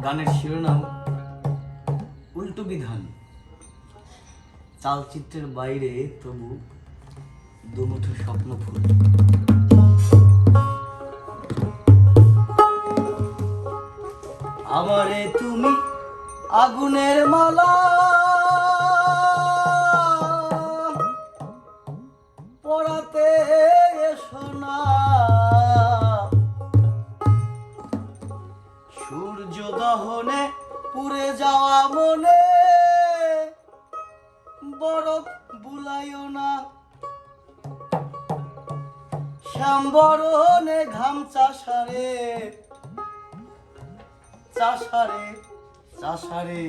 গানের শিরোনাম উল্টো বিধান। চালচিত্রের বাইরে তবু দুমুঠো স্বপ্ন ফুল। আমারে তুমি আগুনের মালা পরাতে এসো না, সূর্য দহনে পুড়ে যাওয়া মনে বরফ বুলাইও না। শ্যামবরণে ঘাম চাষারে চাষারে চাষারে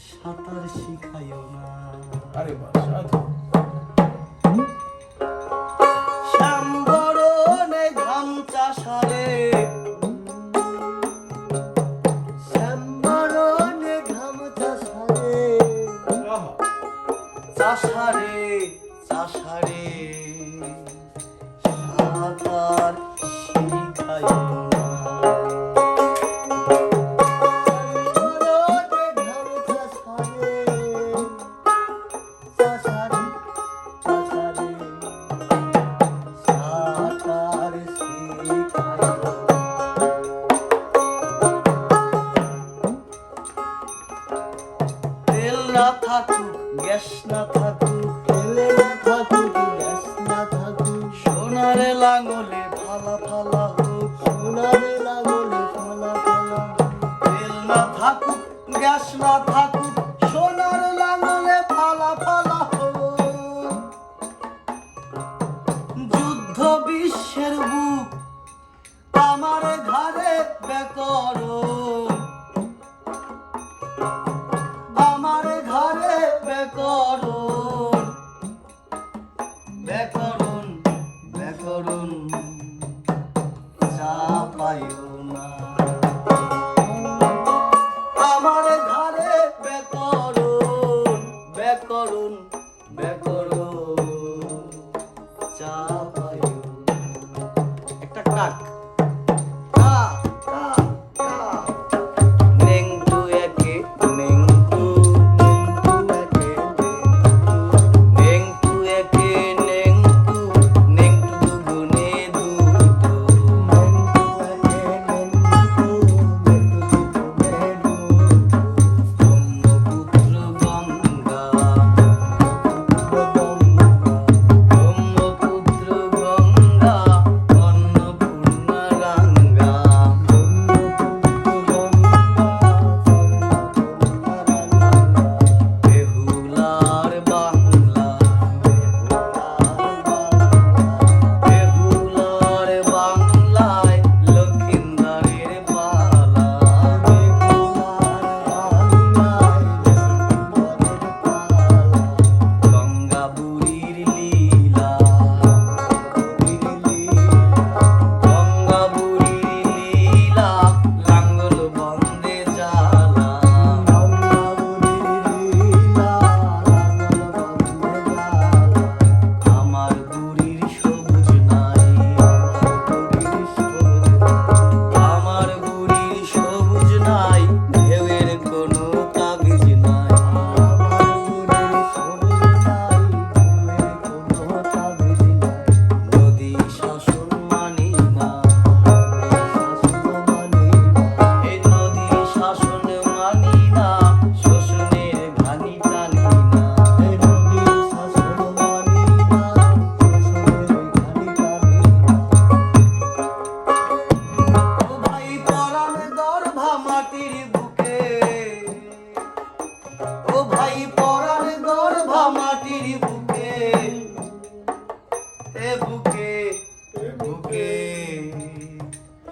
সাঁতার শিখাইও না। আরে বাহ, সাধু। শ্যামবরণে ঘাম চাষারে শ্যামবরণে ঘাম চাষারে চাষারে চাষারে সাঁতার শিখাইও না। তেল না থাকুক গ্যাস না থাকুক, তেলে না থাকুক গ্যাস না থাকুক, সোনারে লাঙলে ফালা ফালা হোক, সোনারে লাঙলে ফালা ফালা। তেল না থাকুক গ্যাস না থাকুক, সোনার লাঙলে ফালা ফালা হোক। যুদ্ধ বিশ্বের বুক আমার ঘাড়ে বেকরণ, আমার ঘরে ব্যাকরণ ব্যাকরণ ব্যাকরণ চাপাইও না। আমার ঘরে ব্যাকরণ ব্যাকরণ ব্যাকরণ চাপাইও না। একটা কাক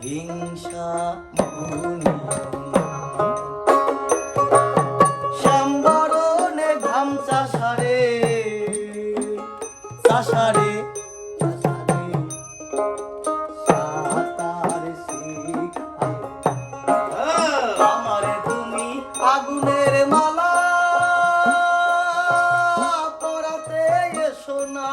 হিংসা শ্যামবরণে ঘাম চাষারে চাষারে সাঁতার শিখাইও। আমারে তুমি আগুনের মালা পরাতে এসো না,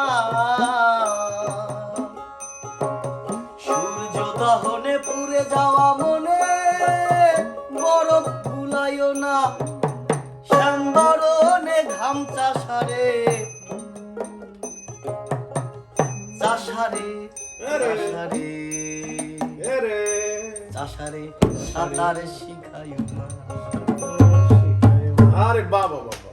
সূর্য দহনে পুড়ে যাওয়া মনে আম চাষারে চাষারে চাষারে চাষারে সাঁতার শিখাই মা। আরে বাবা বাবা